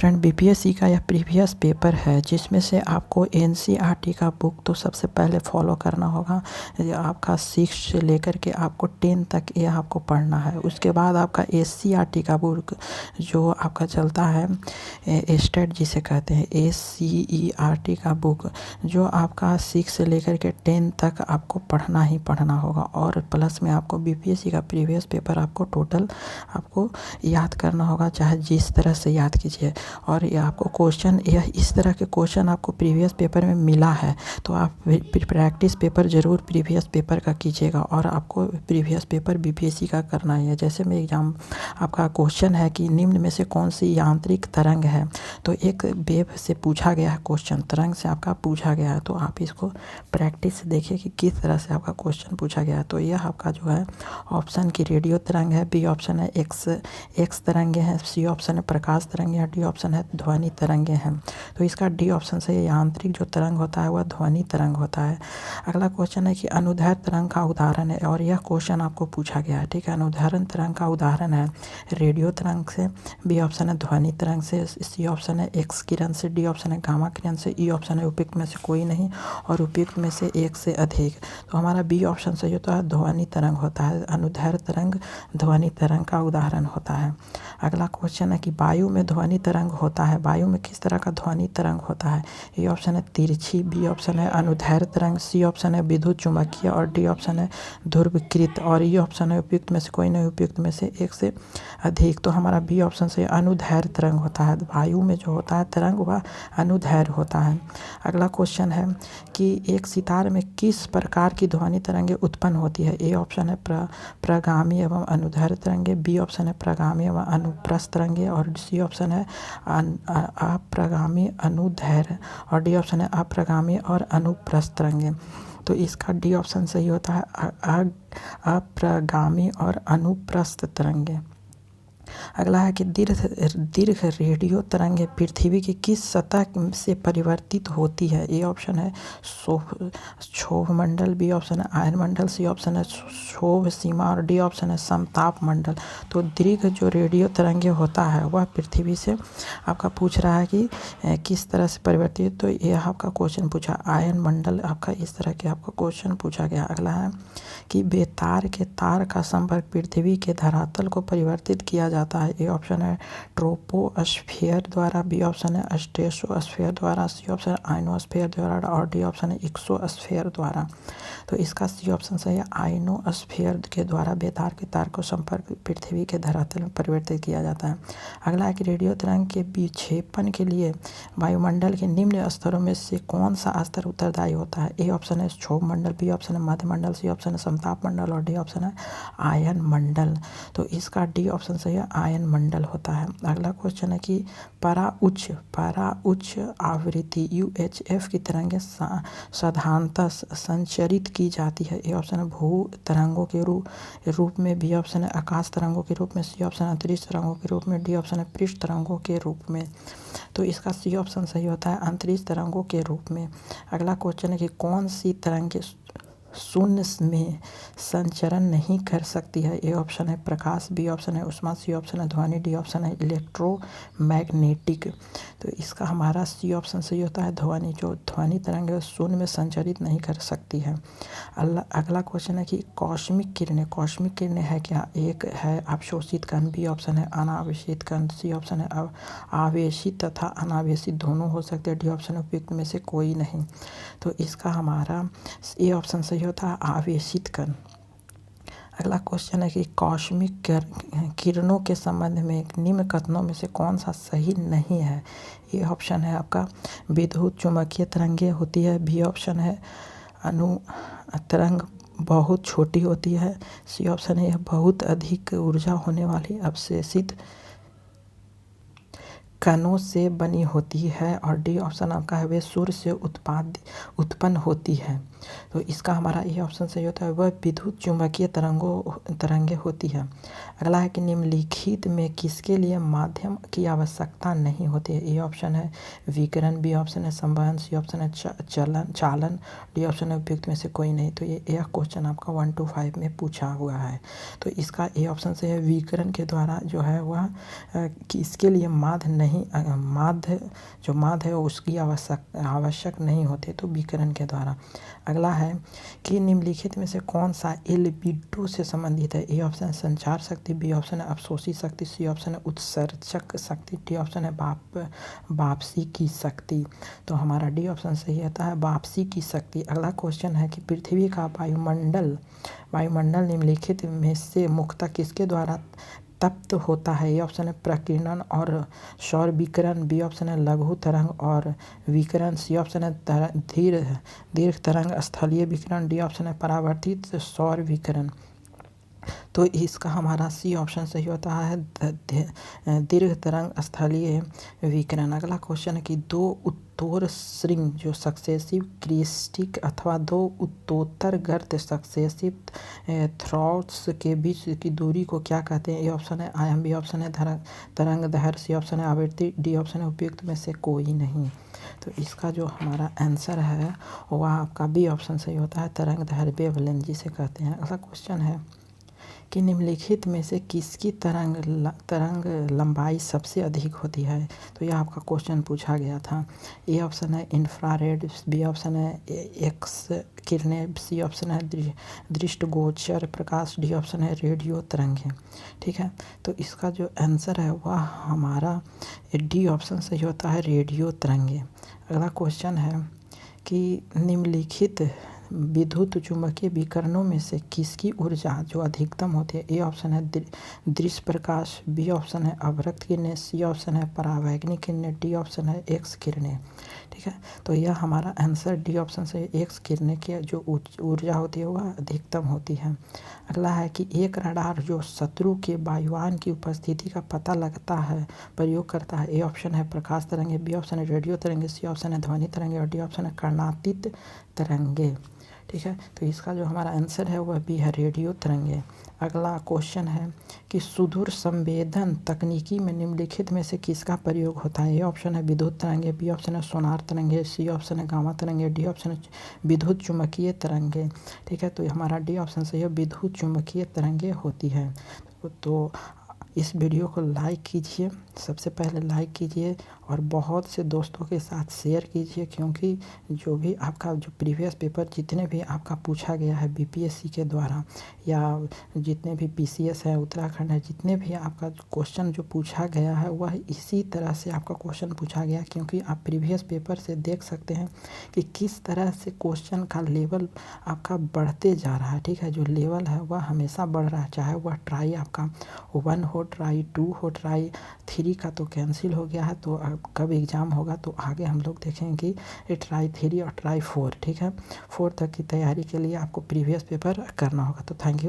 Friend BPSC का यह previous paper है जिसमें से आपको एनसीईआरटी का बुक तो सबसे पहले फॉलो करना होगा। ये आपका 6 से लेकर के आपको 10 तक ये आपको पढ़ना है। उसके बाद आपका एससीईआरटी का बुक जो आपका चलता है स्टेट जिसे कहते हैं एससीईआरटी का बुक जो आपका 6 से लेकर के 10 तक आपको पढ़ना ही पढ़ना होगा। और प्लस में आपको बीपीएससी का प्रीवियस पेपर आपको टोटल आपको याद करना होगा, चाहे जिस तरह से याद कीजिए। और ये आपको क्वेश्चन यह इस तरह के क्वेश्चन आपको प्रीवियस पेपर में मिला है तो आप प्रैक्टिस पेपर ज़रूर प्रीवियस पेपर का कीजिएगा। और आपको प्रीवियस पेपर बीपीएससी का करना ही है। जैसे में एग्जाम आपका क्वेश्चन है कि निम्न में से कौन सी यांत्रिक तरंग है, तो एक वेव से पूछा गया है क्वेश्चन, तरंग से आपका पूछा गया है, तो आप इसको प्रैक्टिस से देखिए कि किस तरह से आपका क्वेश्चन पूछा गया है। तो यह आपका जो है ऑप्शन की रेडियो तरंग है, बी ऑप्शन है एक्स तरंगे हैं, सी ऑप्शन है प्रकाश तरंगे हैं, डी ऑप्शन है ध्वनि तरंगे हैं। तो इसका डी ऑप्शन से यांत्रिक जो तरंग होता है वह ध्वनि तरंग होता है। अगला क्वेश्चन है कि अनुदैर्घ्य तरंग का उदाहरण है, और यह क्वेश्चन आपको पूछा गया है। ठीक है, अनुदैर्घ्य तरंग का उदाहरण है रेडियो तरंग से, बी ऑप्शन है ध्वनि तरंग से, सी ऑप्शन है एक्स किरण से, डी ऑप्शन है गामा किरण से, ई ऑप्शन है उपयुक्त में से कोई नहीं और उपयुक्त में से एक से अधिक। तो हमारा बी ऑप्शन सही होता है, ध्वनि तरंग होता है। अनुदैर्घ्य तरंग ध्वनि तरंग का उदाहरण होता है। अगला क्वेश्चन है कि वायु में ध्वनि तरंग होता है, वायु में किस तरह का ध्वनि तरंग होता है। ए ऑप्शन है तिरछी, बी ऑप्शन है अनुदैर्घ्य तरंग, सी ऑप्शन है विद्युत चुम्बकीय और डी ऑप्शन है ध्रुवीकृत और ई ऑप्शन है उपयुक्त में से कोई नहीं, उपयुक्त में से एक से अधिक। तो हमारा बी ऑप्शन से अनुदैर्घ्य तरंग होता है। वायु में जो होता है तरंग वह अनुदैर्घ्य होता है। अगला क्वेश्चन है कि एक सितार में किस प्रकार की ध्वनि तरंगें उत्पन्न होती है। ए ऑप्शन है प्रगामी एवं अनुदैर्घ्य तरंगे, बी ऑप्शन है प्रगामी एवं अनुप्रस्थ तरंगे और सी ऑप्शन है अप्रगामी अनुदैर्घ्य और डी ऑप्शन है अप्रगामी और अनुप्रस्थ तरंगे। तो इसका डी ऑप्शन सही होता है अप्रगामी और अनुप्रस्थ तरंगे। अगला है कि दीर्घ रेडियो तरंगें पृथ्वी की किस सतह से परिवर्तित होती है। ए ऑप्शन है क्षोभ मंडल, बी ऑप्शन है आयन मंडल, सी ऑप्शन है क्षोभ सीमा और डी ऑप्शन है समताप मंडल। तो दीर्घ जो रेडियो तरंगें होता है वह पृथ्वी से आपका पूछ रहा है कि किस तरह से परिवर्तित, तो यह आपका क्वेश्चन पूछा आयन मंडल आपका इस तरह के आपका क्वेश्चन पूछा गया। अगला है कि बेतार के तार का संपर्क पृथ्वी के धरातल को परिवर्तित किया जाता है। ए ऑप्शन है ट्रोपोस्फियर द्वारा, बी ऑप्शन है स्ट्रेटोस्फियर द्वारा, सी ऑप्शन है आयनोस्फियर द्वारा और डी ऑप्शन है एक्सोस्फियर द्वारा। तो इसका सी ऑप्शन सही है आयनोस्फियर के द्वारा बेतार के तार को संपर्क पृथ्वी के धरातल में परिवर्तित किया जाता है। अगला है कि रेडियो तरंग के विक्षेपण के लिए वायुमंडल के निम्न स्तरों में से कौन सा स्तर उत्तरदायी होता है। ए ऑप्शन है क्षोभ मंडल, बी ऑप्शन है मध्य मंडल, सी ऑप्शन है समताप मंडल और डी ऑप्शन है आयन मंडल। तो इसका डी ऑप्शन सही है आयन मंडल होता है। अगला क्वेश्चन है कि परा उच्च आवृत्ति यूएचएफ की तरंगें साधारणतः संचरित की जाती है। ए ऑप्शन है भू तरंगों के रूप में, बी ऑप्शन है आकाश तरंगों के रूप में, सी ऑप्शन है अंतरिक्ष तरंगों के रूप में, डी ऑप्शन है पृष्ठ तरंगों के रूप में। तो इसका सी ऑप्शन सही होता है अंतरिक्ष तरंगों के रूप में। अगला क्वेश्चन है कि कौन सी तरंगें शून्य में संचरण नहीं कर सकती है। ए ऑप्शन है प्रकाश, बी ऑप्शन है उष्मा, सी ऑप्शन है ध्वनि, डी ऑप्शन है इलेक्ट्रोमैग्नेटिक। तो इसका हमारा सी ऑप्शन सही होता है ध्वनि। जो ध्वनि तरंग है शून्य में संचरित नहीं कर सकती है। अगला क्वेश्चन है कि कॉस्मिक किरणें है क्या। एक है अवशोषित कण, बी ऑप्शन है अनावेशित कण, सी ऑप्शन है आवेशित तथा अनावेशित दोनों हो सकते हैं, डी ऑप्शन है उपयुक्त में से कोई नहीं। तो इसका हमारा ए ऑप्शन सही होता है आवेशित कण। अगला क्वेश्चन है कि कॉस्मिक किरणों के संबंध में निम्न कथनों में से कौन सा सही नहीं है। ये ऑप्शन है आपका विद्युत चुम्बकीय तरंगें होती है, बी ऑप्शन है अणु तरंग बहुत छोटी होती है, सी ऑप्शन है यह बहुत अधिक ऊर्जा होने वाली अवशेषित कणों से बनी होती है और डी ऑप्शन आपका है वे सूर्य से उत्पन्न होती है। तो इसका हमारा ये ऑप्शन सही होता है वह विद्युत चुम्बकीय तरंगें होती है। अगला है कि निम्नलिखित में किसके लिए माध्यम की आवश्यकता नहीं होती है। ए ऑप्शन है विकिरण, बी ऑप्शन है संवहन, सी ऑप्शन है चालन, डी ऑप्शन है उपयुक्त में से कोई नहीं। तो यह क्वेश्चन आपका 1 to 5 में पूछा हुआ है। तो इसका ए ऑप्शन से है विकिरण के द्वारा जो है वह किसके लिए माध्य नहीं नहीं माध्य जो माध्य है उसकी आवश्यक नहीं होते तो विकिरण के द्वारा। अगला है कि निम्नलिखित में से कौन सा एल्बिडो से संबंधित है। ए ऑप्शन है संचार शक्ति, बी ऑप्शन है अवशोषी शक्ति, सी ऑप्शन है उत्सर्जक शक्ति, डी ऑप्शन है वापसी की शक्ति। तो हमारा डी ऑप्शन सही आता है वापसी की शक्ति। अगला क्वेश्चन है कि पृथ्वी का वायुमंडल निम्नलिखित में से मुख्यतः किसके द्वारा तप्त होता है। ए ऑप्शन है प्रकीर्णन और सौर विकिरण, बी ऑप्शन है लघु तरंग और विकिरण, सी ऑप्शन है दीर्घ तरंग स्थलीय विकिरण, डी ऑप्शन है परावर्तित सौर विकिरण। तो इसका हमारा सी ऑप्शन सही होता है दीर्घ तरंग स्थलीय विकिरण। अगला क्वेश्चन है कि दो उत्तोर श्रृंग जो सक्सेसिव क्रिस्टिक अथवा दो उत्तरोत्तर गर्त सक्सेसिव थ्रॉट्स के बीच की दूरी को क्या कहते हैं। ए ऑप्शन है आयाम, बी ऑप्शन है तरंग दैर्घ्य, सी ऑप्शन है आवृत्ति, डी ऑप्शन है उपयुक्त में से कोई नहीं। तो इसका जो हमारा आंसर है वह आपका बी ऑप्शन सही होता है तरंग दैर्घ्य, वेवलेंथ जिसे कहते हैं। अगला क्वेश्चन है कि निम्नलिखित में से किसकी तरंग लंबाई सबसे अधिक होती है। तो यह आपका क्वेश्चन पूछा गया था। ए ऑप्शन है इंफ्रारेड, बी ऑप्शन है एक्स किरणें, सी ऑप्शन है दृष्टिगोचर प्रकाश, डी ऑप्शन है रेडियो तरंगें। ठीक है, तो इसका जो आंसर है वह हमारा डी ऑप्शन सही होता है रेडियो तरंगें। अगला क्वेश्चन है कि निम्नलिखित विद्युत चुम्बकीय विकिरणों में से किसकी ऊर्जा जो अधिकतम होती है। ए ऑप्शन है दृश्य प्रकाश, बी ऑप्शन है अवरक्त किरणें, सी ऑप्शन है परावैंगिक किरणें, डी ऑप्शन है एक्स किरणें। ठीक है, तो यह हमारा आंसर डी ऑप्शन से एक्स किरणें की जो ऊर्जा होती है वह अधिकतम होती है। अगला है कि एक रडार जो शत्रु के वायुयान की उपस्थिति का पता लगता है प्रयोग करता है। ए ऑप्शन है प्रकाश तरंगे, बी ऑप्शन है रेडियो तरंगे, सी ऑप्शन है ध्वनि तरंगे और डी ऑप्शन है कर्णातीत तरंगे। ठीक है, तो इसका जो हमारा आंसर है वह भी है रेडियो तरंगे। अगला क्वेश्चन है कि सुदूर संवेदन तकनीकी में निम्नलिखित में से किसका प्रयोग होता है। ए ऑप्शन है विद्युत तरंगे, बी ऑप्शन है सोनार तरंगे, सी ऑप्शन है गामा तरंगे, डी ऑप्शन है विद्युत चुम्बकीय तरंगे। ठीक है, तो हमारा डी ऑप्शन सही है विद्युत चुम्बकीय तरंगे होती है। तो इस वीडियो को लाइक कीजिए, सबसे पहले लाइक कीजिए और बहुत से दोस्तों के साथ शेयर कीजिए, क्योंकि जो भी आपका जो प्रीवियस पेपर जितने भी आपका पूछा गया है बीपीएससी के द्वारा या जितने भी पीसीएस है उत्तराखंड है, जितने भी आपका क्वेश्चन जो पूछा गया है वह इसी तरह से आपका क्वेश्चन पूछा गया, क्योंकि आप प्रीवियस पेपर से देख सकते हैं कि किस तरह से क्वेश्चन का लेवल आपका बढ़ते जा रहा है। ठीक है, जो लेवल है वह हमेशा बढ़ रहा है, चाहे वह ट्राई आपका 1 हो, ट्राई 2 हो, ट्राई 3 का तो कैंसिल हो गया है। तो कब एग्ज़ाम होगा तो आगे हम लोग देखेंगे कि ट्राई 3 और ट्राई 4। ठीक है, 4 तक की तैयारी के लिए आपको प्रीवियस पेपर करना होगा। तो थैंक यू।